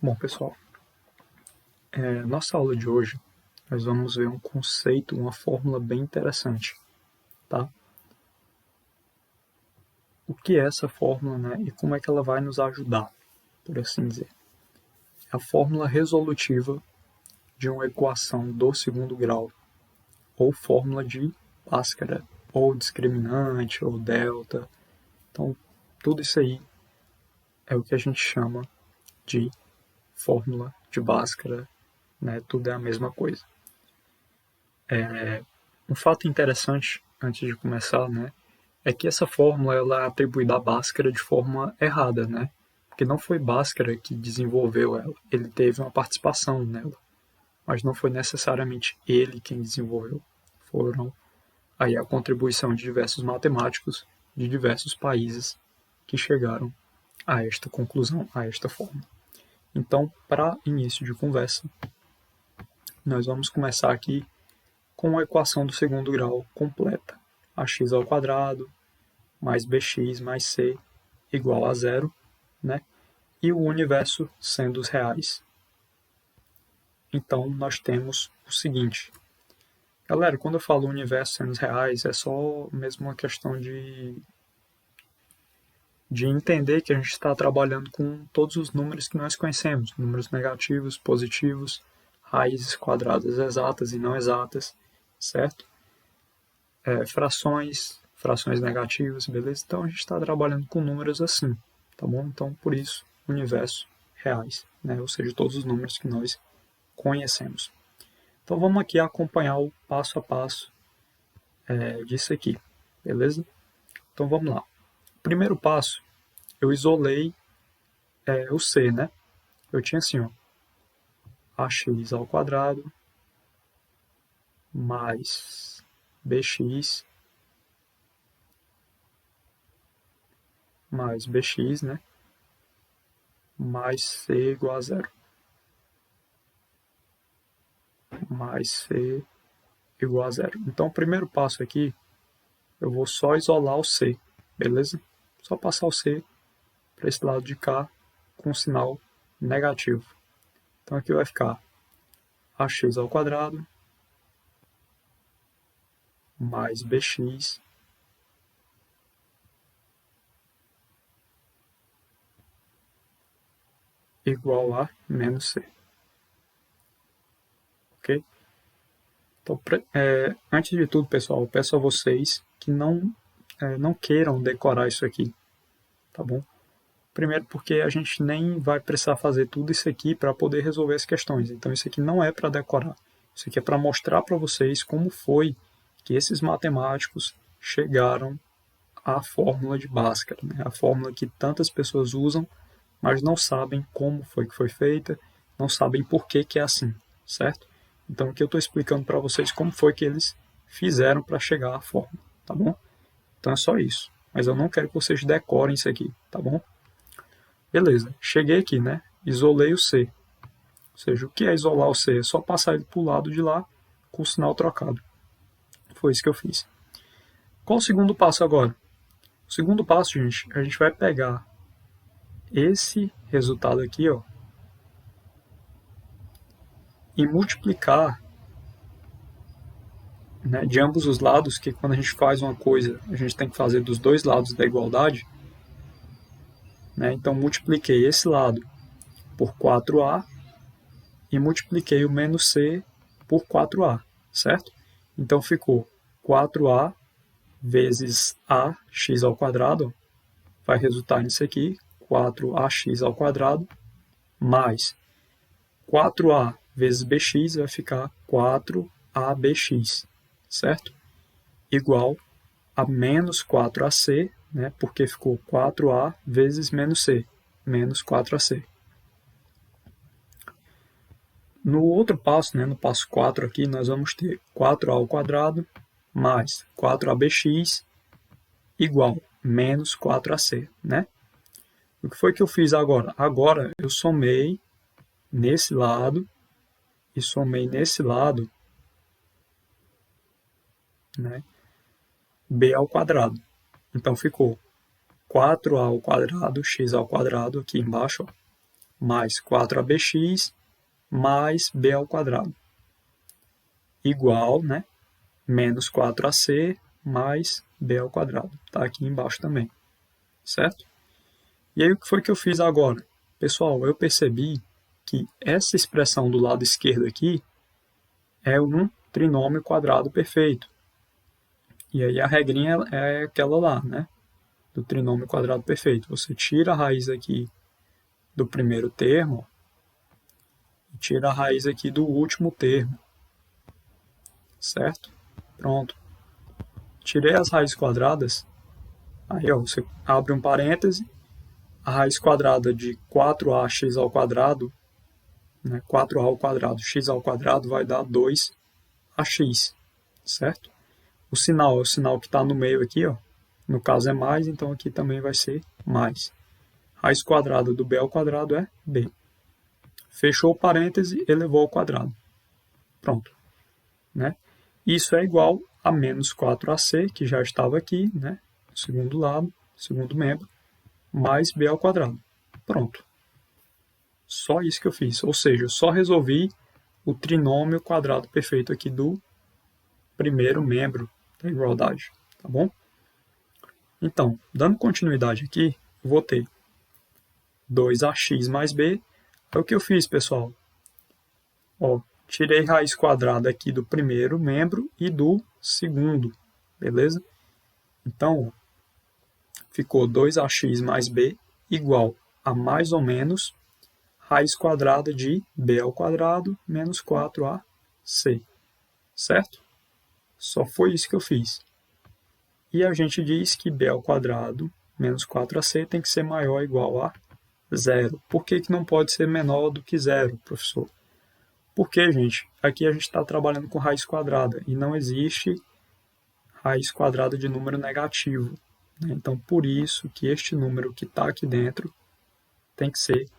Bom, pessoal, nossa aula de hoje nós vamos ver um conceito, uma fórmula bem interessante, tá? O que é essa fórmula, né? E como é que ela vai nos ajudar, por assim dizer? É a fórmula resolutiva de uma equação do segundo grau, ou fórmula de Bhaskara, ou discriminante, ou delta. Então, tudo isso aí é o que a gente chama de fórmula de Bhaskara, né? Tudo é a mesma coisa. Um fato interessante, antes de começar, né, é que essa fórmula ela é atribuída a Bhaskara de forma errada, né? Porque não foi Bhaskara que desenvolveu ela, ele teve uma participação nela, mas não foi necessariamente ele quem desenvolveu. Foram aí a contribuição de diversos matemáticos de diversos países que chegaram a esta conclusão, a esta fórmula. Então, para início de conversa, nós vamos começar aqui com a equação do segundo grau completa. Ax ao quadrado mais bx mais c igual a zero, né? E o universo sendo os reais. Então, nós temos o seguinte. Galera, quando eu falo universo sendo os reais, é só mesmo uma questão de entender que a gente está trabalhando com todos os números que nós conhecemos. Números negativos, positivos, raízes quadradas exatas e não exatas, certo? Frações negativas, beleza? Então a gente está trabalhando com números assim, tá bom? Então por isso, universo reais, né? Ou seja, todos os números que nós conhecemos. Então vamos aqui acompanhar o passo a passo disso aqui, beleza? Então vamos lá. Primeiro passo, eu isolei o C, né? Eu tinha assim, ó, ax ao quadrado mais bx mais bx, né? Mais c igual a zero. Mais c igual a zero. Então, o primeiro passo aqui, eu vou só isolar o c, beleza? Só passar o c para esse lado de cá com um sinal negativo. Então, aqui vai ficar ax ao quadrado mais bx igual a menos c. Ok? Então, antes de tudo, pessoal, eu peço a vocês que não queiram decorar isso aqui, tá bom? Primeiro porque a gente nem vai precisar fazer tudo isso aqui para poder resolver as questões. Então isso aqui não é para decorar. Isso aqui é para mostrar para vocês como foi que esses matemáticos chegaram à fórmula de Bhaskara, né? A fórmula que tantas pessoas usam, mas não sabem como foi que foi feita, não sabem por que é assim, certo? Então aqui eu estou explicando para vocês como foi que eles fizeram para chegar à fórmula, tá bom? Então é só isso. Mas eu não quero que vocês decorem isso aqui, tá bom? Beleza, cheguei aqui, né? Isolei o C. Ou seja, o que é isolar o C? É só passar ele para o lado de lá com o sinal trocado. Foi isso que eu fiz. Qual o segundo passo agora? O segundo passo, gente, a gente vai pegar esse resultado aqui, ó, e multiplicar, né, de ambos os lados, que quando a gente faz uma coisa, a gente tem que fazer dos dois lados da igualdade. Né? Então, multipliquei esse lado por 4a e multipliquei o menos c por 4a, certo? Então, ficou 4a vezes ax ao quadrado, vai resultar nisso aqui, 4ax ao quadrado, mais 4a vezes bx vai ficar 4abx, certo? Igual a menos 4ac, né, porque ficou 4a vezes menos c, menos 4ac. No outro passo, né, no passo 4 aqui, nós vamos ter 4a ao quadrado mais 4abx igual menos 4ac, né? O que foi que eu fiz agora? Agora eu somei nesse lado e somei nesse lado, né, b ao quadrado. Então ficou 4a ao quadrado, x ao quadrado aqui embaixo, ó, mais 4abx mais b ao quadrado. Igual, né? Menos 4ac mais b ao quadrado. Está aqui embaixo também. Certo? E aí o que foi que eu fiz agora? Pessoal, eu percebi que essa expressão do lado esquerdo aqui é um trinômio quadrado perfeito. E aí a regrinha é aquela lá, né? Do trinômio quadrado perfeito. Você tira a raiz aqui do primeiro termo e tira a raiz aqui do último termo. Certo? Pronto. Tirei as raízes quadradas. Aí ó, você abre um parêntese. A raiz quadrada de 4ax ao quadrado, né, 4a ao quadrado, x ao quadrado, vai dar 2ax. Certo? O sinal é o sinal que está no meio aqui, ó. No caso é mais, então aqui também vai ser mais. Raiz quadrada do b ao quadrado é b. Fechou o parêntese, elevou ao quadrado. Pronto. Né? Isso é igual a menos 4ac, que já estava aqui, né? No segundo lado, segundo membro, mais b ao quadrado. Pronto. Só isso que eu fiz. Ou seja, eu só resolvi o trinômio quadrado perfeito aqui do primeiro membro da igualdade. Tá bom? Então, dando continuidade aqui, eu vou ter 2ax mais b. É o que eu fiz, pessoal. Ó, tirei raiz quadrada aqui do primeiro membro e do segundo. Beleza? Então, ficou 2ax mais b igual a mais ou menos raiz quadrada de b ao quadrado menos 4ac. Certo? Só foi isso que eu fiz. E a gente diz que b ao quadrado menos 4ac tem que ser maior ou igual a zero. Por que não pode ser menor do que zero, professor? Porque, gente, aqui a gente está trabalhando com raiz quadrada e não existe raiz quadrada de número negativo. Né? Então, por isso que este número que está aqui dentro tem que ser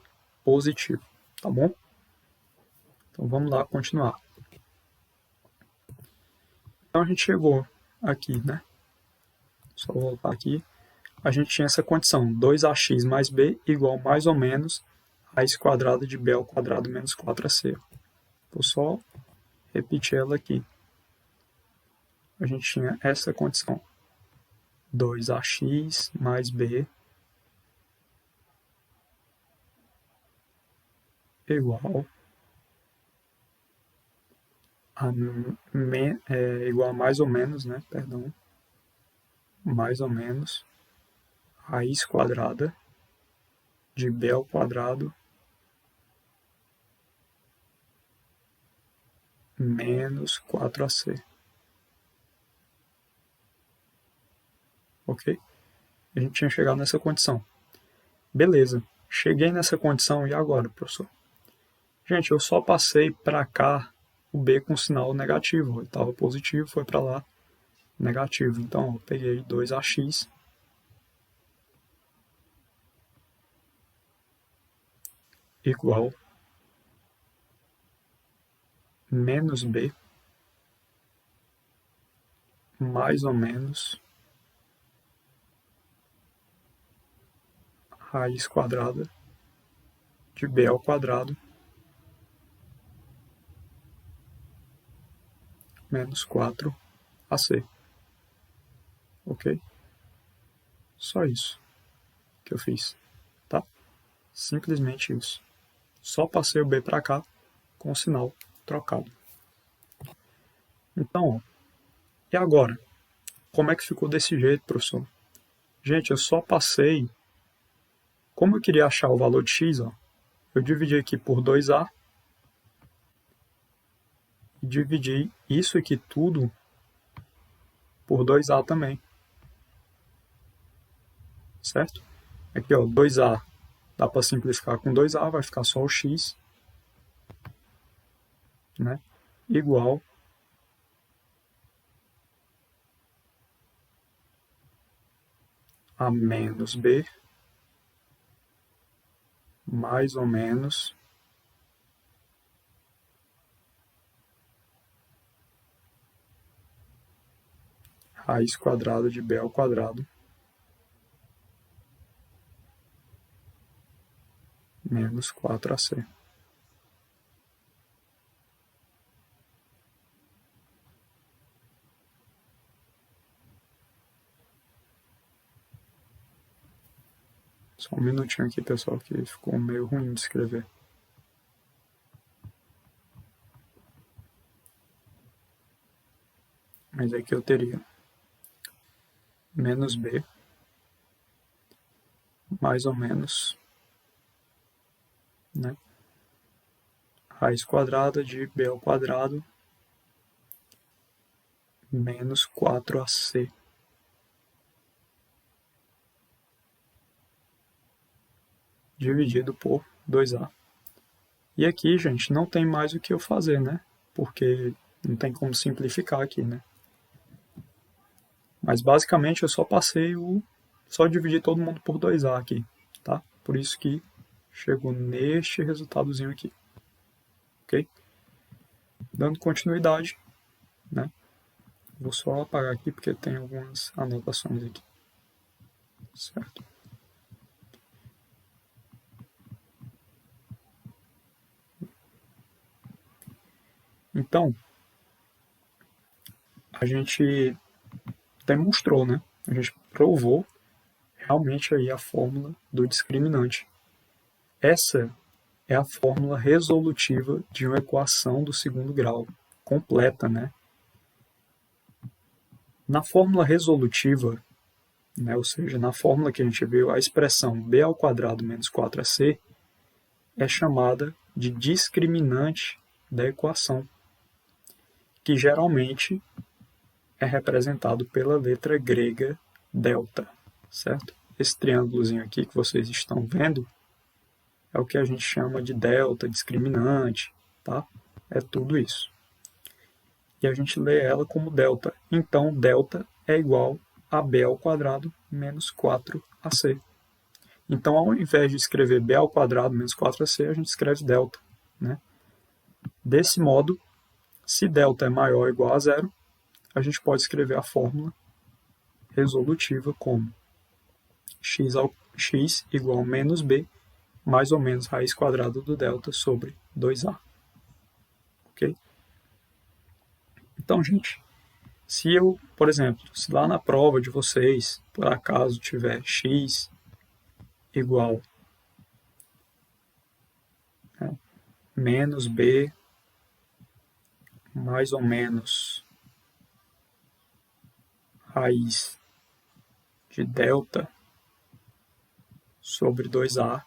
positivo. Tá bom? Então, vamos lá continuar. Então, a gente chegou aqui, né? Só voltar aqui. A gente tinha essa condição, 2ax mais b igual mais ou menos raiz quadrada de b ao quadrado menos 4ac. Vou só repetir ela aqui. A gente tinha essa condição, 2ax mais b igual a igual a mais ou menos, né? Perdão, mais ou menos raiz quadrada de b ao quadrado menos 4ac. Ok? A gente tinha chegado nessa condição. Beleza, cheguei nessa condição e agora, professor? Gente, eu só passei para cá o b com sinal negativo. Ele estava positivo, foi para lá negativo. Então, eu peguei 2ax igual menos b mais ou menos raiz quadrada de b ao quadrado menos 4ac. Ok? Só isso que eu fiz. Tá? Simplesmente isso. Só passei o b para cá com o sinal trocado. Então, ó, e agora? Como é que ficou desse jeito, professor? Gente, eu só passei. Como eu queria achar o valor de x, ó, eu dividi aqui por 2a e dividi isso aqui tudo por 2a também. Certo? Aqui, ó, 2a dá para simplificar com 2a, vai ficar só o x, né? Igual a menos b mais ou menos raiz quadrada de b ao quadrado menos 4ac. Só um minutinho aqui, pessoal, que ficou meio ruim de escrever. Mas aqui eu teria menos b, mais ou menos, né? Raiz quadrada de b ao quadrado menos 4ac. Dividido por 2a. E aqui, gente, não tem mais o que eu fazer, né? Porque não tem como simplificar aqui, né? Mas basicamente eu só passei só dividi todo mundo por 2a aqui, tá? Por isso que chegou neste resultadozinho aqui. Ok? Dando continuidade, né? Vou só apagar aqui porque tem algumas anotações aqui. Certo? Então, a gente demonstrou, né? A gente provou realmente aí a fórmula do discriminante. Essa é a fórmula resolutiva de uma equação do segundo grau, completa, né? Na fórmula resolutiva, né, ou seja, na fórmula que a gente viu, a expressão b ao quadrado menos 4ac é chamada de discriminante da equação, que geralmente é representado pela letra grega delta, certo? Esse triângulozinho aqui que vocês estão vendo é o que a gente chama de delta, discriminante, tá? É tudo isso. E a gente lê ela como delta. Então, delta é igual a b ao quadrado menos 4ac. Então, ao invés de escrever b ao quadrado menos 4ac, a gente escreve delta, né? Desse modo, se delta é maior ou igual a zero, a gente pode escrever a fórmula resolutiva como x igual a menos b mais ou menos raiz quadrada do delta sobre 2a. Ok? Então, gente, se eu, por exemplo, se lá na prova de vocês, por acaso tiver x igual menos b mais ou menos raiz de delta sobre 2a,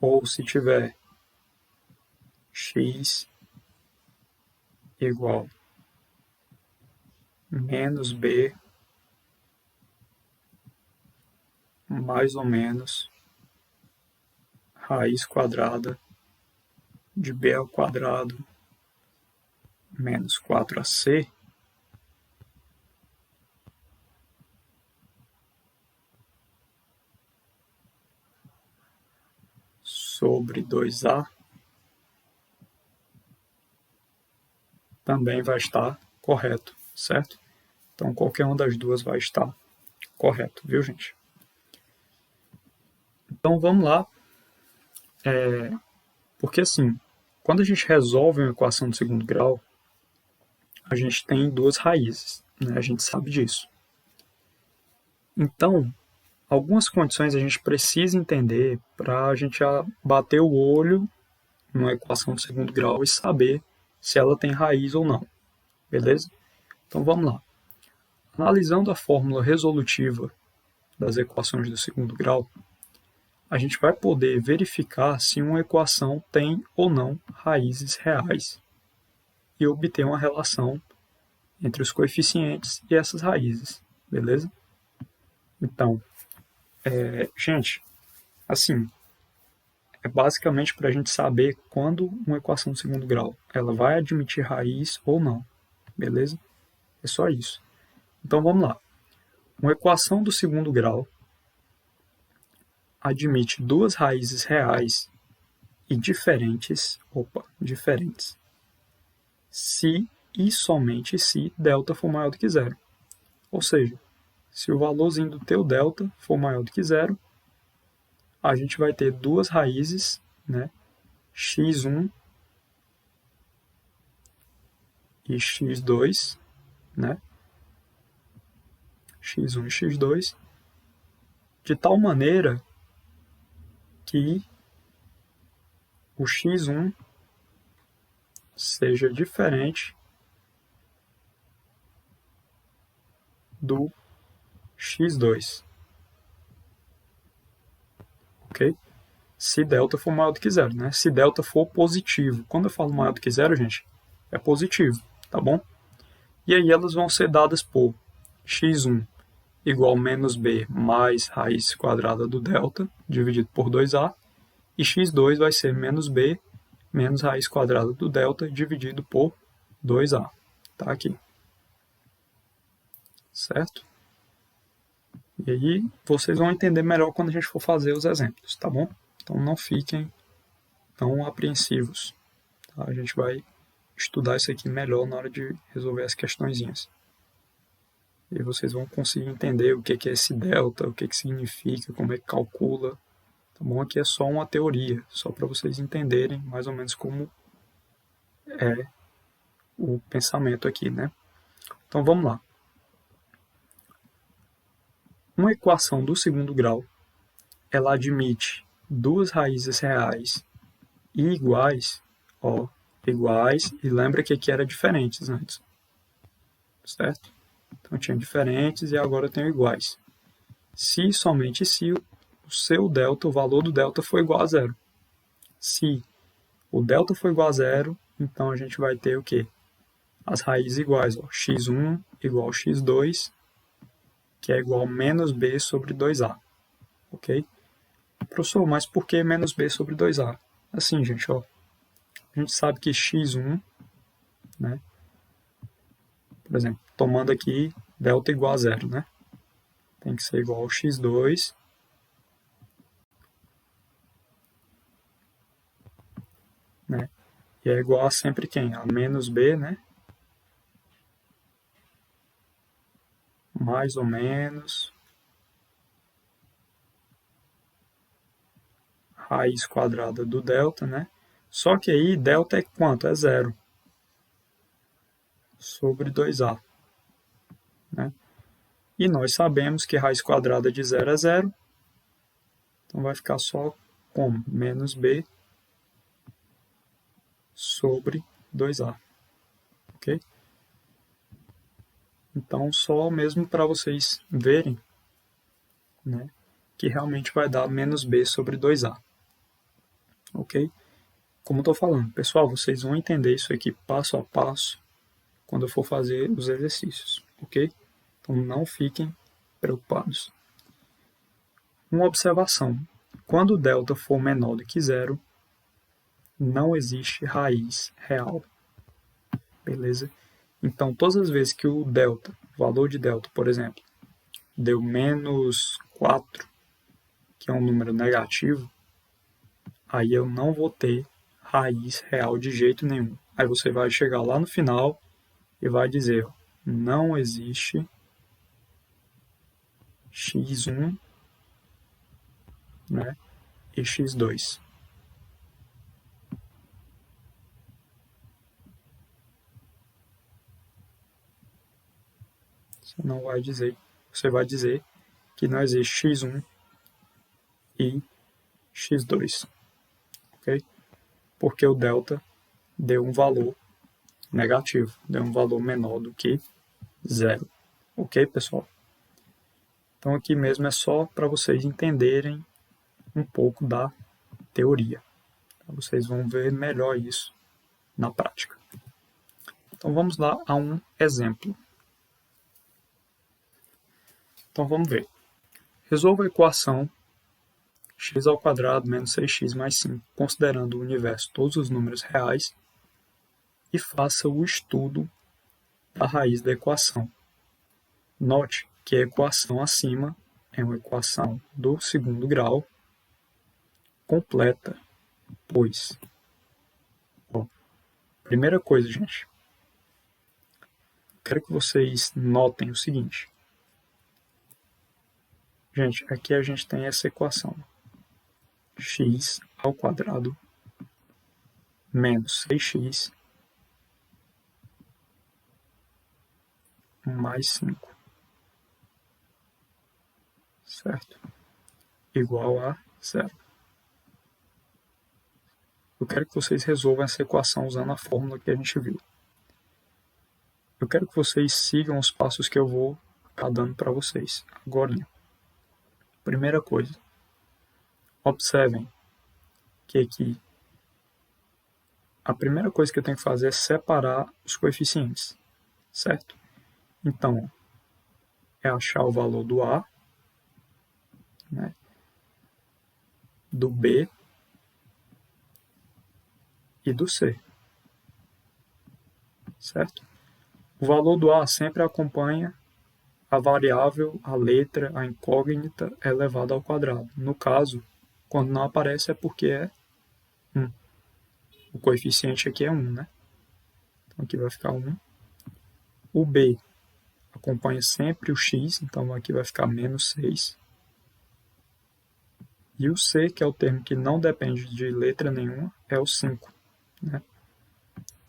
ou se tiver x igual menos b mais ou menos raiz quadrada de b ao quadrado menos 4ac, sobre 2a, também vai estar correto, certo? Então, qualquer uma das duas vai estar correto, viu, gente? Então, vamos lá. Porque, assim, quando a gente resolve uma equação de segundo grau, a gente tem duas raízes, né? A gente sabe disso. Então, algumas condições a gente precisa entender para a gente bater o olho numa equação de segundo grau e saber se ela tem raiz ou não. Beleza? Então, vamos lá. Analisando a fórmula resolutiva das equações do segundo grau, a gente vai poder verificar se uma equação tem ou não raízes reais e obter uma relação entre os coeficientes e essas raízes, beleza? Então, gente, assim, é basicamente para a gente saber quando uma equação de segundo grau ela vai admitir raiz ou não, beleza? É só isso. Então, vamos lá. Uma equação do segundo grau admite duas raízes reais e diferentes, se e somente se delta for maior do que zero. Ou seja, se o valorzinho do teu delta for maior do que zero, a gente vai ter duas raízes, né? x1 e x2, né? x1 e x2, de tal maneira que o x1 seja diferente do x2, ok? Se delta for maior do que zero, né? Se delta for positivo. Quando eu falo maior do que zero, gente, é positivo, tá bom? E aí elas vão ser dadas por x1 igual menos b mais raiz quadrada do delta, dividido por 2a, e x2 vai ser menos b menos raiz quadrada do delta, dividido por 2a. Tá aqui. Certo? E aí vocês vão entender melhor quando a gente for fazer os exemplos, tá bom? Então não fiquem tão apreensivos. Tá? A gente vai estudar isso aqui melhor na hora de resolver as questõezinhas. E vocês vão conseguir entender o que é esse delta, o que significa, como é que calcula. Tá bom? Aqui é só uma teoria, só para vocês entenderem mais ou menos como é o pensamento aqui, né? Então vamos lá. Uma equação do segundo grau, ela admite duas raízes reais e iguais, ó, iguais, e lembra que aqui era diferentes antes, certo? Então tinha diferentes e agora eu tenho iguais. Se somente se o seu delta, o valor do delta foi igual a zero. Se o delta for igual a zero, então a gente vai ter o quê? As raízes iguais, ó, x1 igual a x2, que é igual a menos b sobre 2a, ok? Professor, mas por que menos b sobre 2a? Assim, gente, ó, a gente sabe que x1, né, por exemplo, tomando aqui delta igual a zero, né, tem que ser igual ao x2, né, e é igual a sempre quem? A menos b, né, mais ou menos raiz quadrada do delta, né? Só que aí delta é quanto? É zero sobre 2a, né? E nós sabemos que raiz quadrada de zero é zero, então vai ficar só como? Menos b sobre 2a, ok? Então só mesmo para vocês verem, né, que realmente vai dar menos b sobre 2a, ok? Como estou falando, pessoal, vocês vão entender isso aqui passo a passo quando eu for fazer os exercícios, ok? Então não fiquem preocupados. Uma observação: quando o delta for menor do que zero, não existe raiz real, beleza? Então todas as vezes que o delta, o valor de delta, por exemplo, deu menos 4, que é um número negativo, aí eu não vou ter raiz real de jeito nenhum. Aí você vai chegar lá no final e vai dizer, ó, não existe x1, né, e x2. Você vai dizer que não existe x1 e x2, ok? Porque o delta deu um valor negativo, deu um valor menor do que zero, ok, pessoal? Então aqui mesmo é só para vocês entenderem um pouco da teoria. Vocês vão ver melhor isso na prática. Então vamos lá a um exemplo. Então vamos ver. Resolva a equação x ao quadrado menos 6x mais 5, considerando o universo todos os números reais, e faça o estudo da raiz da equação. Note que a equação acima é uma equação do segundo grau completa, pois... Bom, primeira coisa, gente, quero que vocês notem o seguinte. Gente, aqui a gente tem essa equação. x ao quadrado menos 6x mais 5, certo? Igual a zero. Eu quero que vocês resolvam essa equação usando a fórmula que a gente viu. Eu quero que vocês sigam os passos que eu vou estar dando para vocês agora. Primeira coisa, observem que aqui a primeira coisa que eu tenho que fazer é separar os coeficientes, certo? Então, é achar o valor do A, né, do B e do C, certo? O valor do A sempre acompanha a variável, a letra, a incógnita elevada ao quadrado. No caso, quando não aparece é porque é 1. O coeficiente aqui é 1, né? Então aqui vai ficar 1. O B acompanha sempre o x, então aqui vai ficar menos 6. E o C, que é o termo que não depende de letra nenhuma, é o 5, né?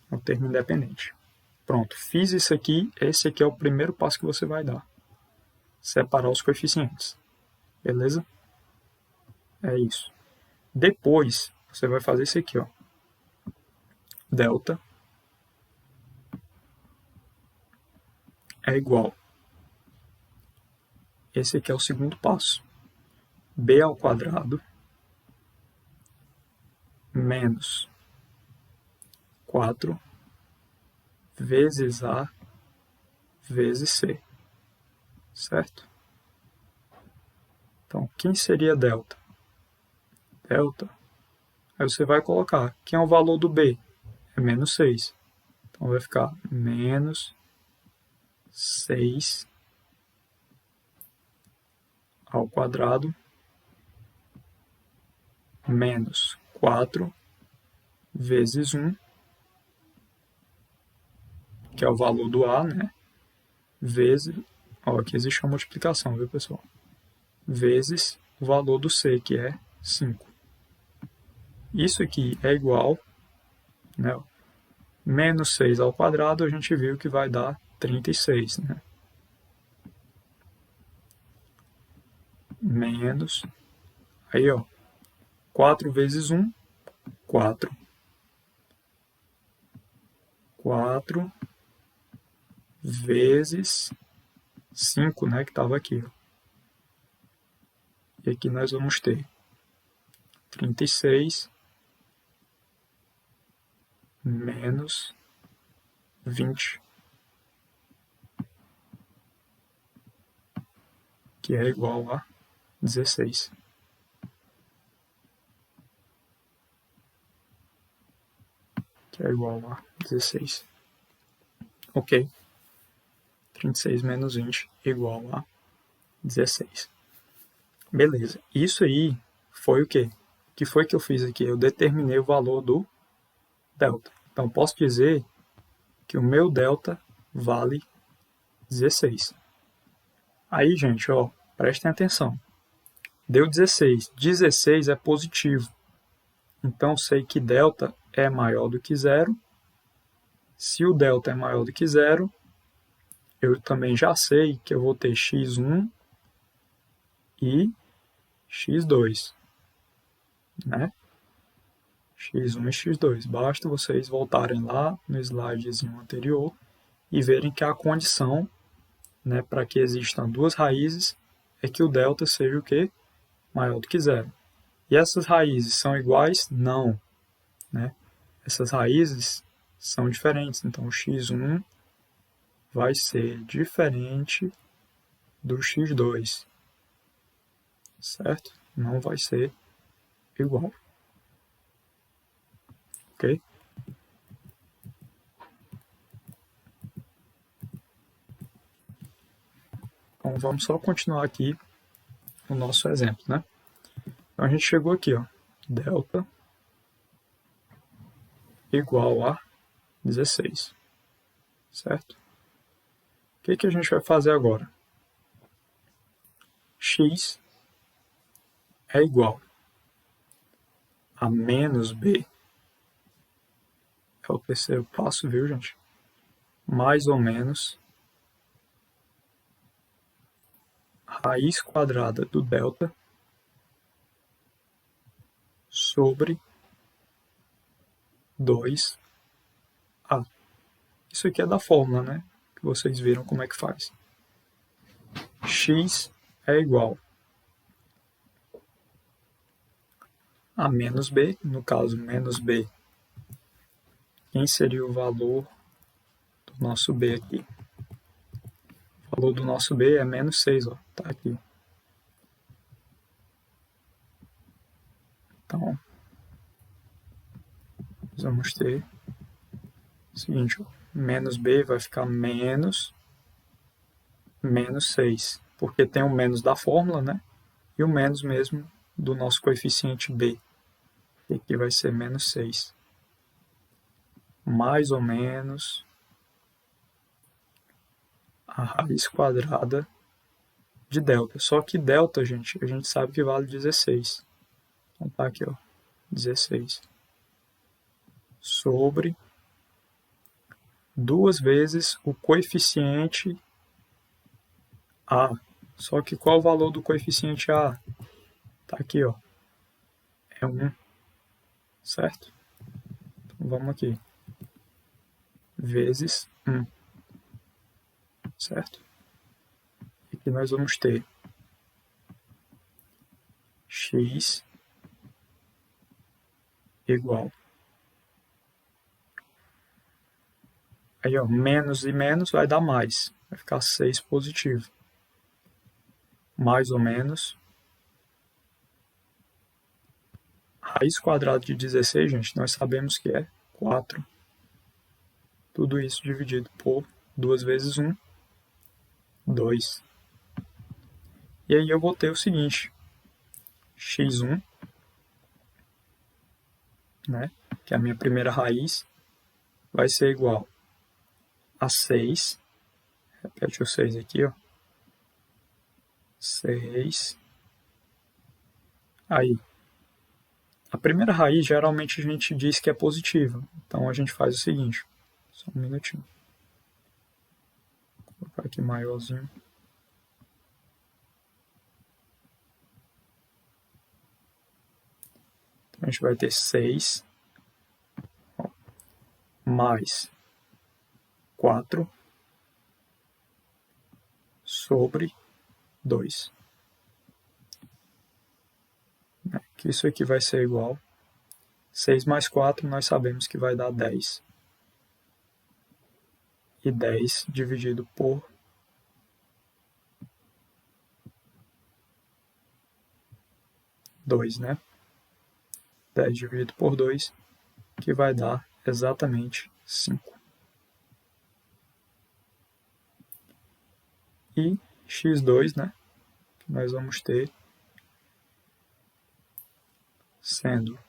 É o termo independente. Pronto, fiz isso aqui, esse aqui é o primeiro passo que você vai dar. Separar os coeficientes, beleza? É isso. Depois, você vai fazer isso aqui, ó. Delta é igual. Esse aqui é o segundo passo. B ao quadrado menos 4 vezes A vezes C, certo? Então, quem seria delta? Delta, aí você vai colocar, quem é o valor do B? É menos 6. Então, vai ficar menos 6 ao quadrado menos 4 vezes 1, que é o valor do A, né? Vezes, ó, aqui existe uma multiplicação, viu, pessoal? Vezes o valor do C, que é 5. Isso aqui é igual, né? Menos 6 ao quadrado, a gente viu que vai dar 36, né? Menos, aí ó, 4 vezes 1, 4. 4 vezes 5, né, que estava aqui. Ó. E aqui nós vamos ter 36 menos 20, que é igual a 16. Que é igual a 16. Ok. 36 menos 20 igual a 16. Beleza. Isso aí foi o quê? O que foi que eu fiz aqui? Eu determinei o valor do delta. Então, posso dizer que o meu delta vale 16. Aí, gente, ó, prestem atenção. Deu 16. 16 é positivo. Então, sei que delta é maior do que zero. Se o delta é maior do que zero, eu também já sei que eu vou ter x1 e x2, né? x1 e x2. Basta vocês voltarem lá no slidezinho anterior e verem que a condição, né, para que existam duas raízes é que o delta seja o quê? Maior do que zero. E essas raízes são iguais? Não, né? Essas raízes são diferentes. Então, o x1 vai ser diferente do x2, certo? Não vai ser igual. Ok? Então, vamos só continuar aqui o nosso exemplo, né? Então, a gente chegou aqui, ó, delta igual a 16, certo? O que a gente vai fazer agora? X é igual. A menos B é o terceiro passo, viu, gente? Mais ou menos raiz quadrada do delta sobre 2A. Isso aqui é da fórmula, né? Que vocês viram como é que faz. X é igual a menos B, no caso, menos B. Quem seria o valor do nosso B aqui? O valor do nosso B é menos 6, ó, tá aqui. Então, nós vamos ter o seguinte, ó, menos B vai ficar menos 6, porque tem o menos da fórmula, né? E o menos mesmo do nosso coeficiente B, que aqui vai ser menos 6. Mais ou menos a raiz quadrada de delta. Só que delta, gente, a gente sabe que vale 16. Então tá aqui, ó, 16. Sobre 2 vezes o coeficiente A. Só que qual o valor do coeficiente A? Tá aqui, ó. É 1. Certo? Então vamos aqui. Vezes 1. Certo? E aqui nós vamos ter x igual. Aí, ó, menos e menos vai dar mais. Vai ficar 6 positivo. Mais ou menos. Raiz quadrada de 16, gente, nós sabemos que é 4. Tudo isso dividido por 2 vezes 1, 2. E aí eu vou ter o seguinte. x1, né, que é a minha primeira raiz, vai ser igual a 6. Repete o 6 aqui, ó. 6. Aí, a primeira raiz geralmente a gente diz que é positiva. Então a gente faz o seguinte. Só um minutinho. Vou colocar aqui maiorzinho. Então a gente vai ter 6 mais 4 sobre 2. Que isso aqui vai ser igual. 6 mais 4 nós sabemos que vai dar 10. E 10 dividido por 2, né? 10 dividido por 2, que vai dar exatamente 5. E x2, né? Que nós vamos ter sendo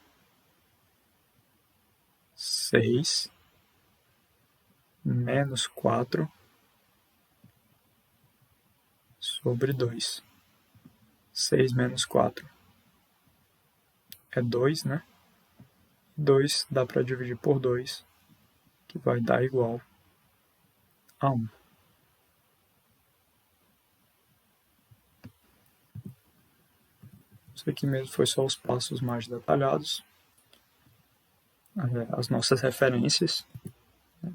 6 menos 4 sobre 2. 6 menos 4 é 2, né? 2 dá para dividir por 2, que vai dar igual a 1. Isso aqui mesmo foi só os passos mais detalhados. As nossas referências.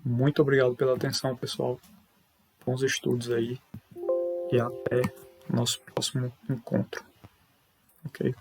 Muito obrigado pela atenção, pessoal. Bons estudos aí. E até o nosso próximo encontro. Ok?